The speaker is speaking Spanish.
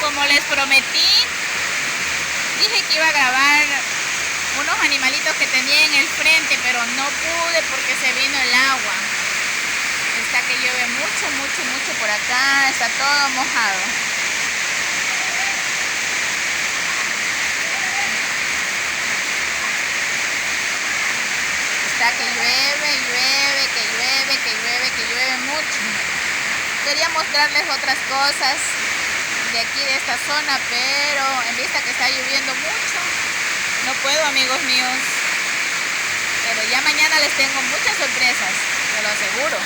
como les prometí, dije que iba a grabar unos animalitos que tenía en el frente, pero no pude porque se vino el agua. Está que llueve mucho, mucho, mucho por acá, está todo mojado. Está que llueve, llueve, que llueve, que llueve, que llueve mucho. Quería mostrarles otras cosas de aquí, de esta zona, pero en vista que está lloviendo mucho, no puedo, amigos míos. Pero ya mañana les tengo muchas sorpresas, te lo aseguro.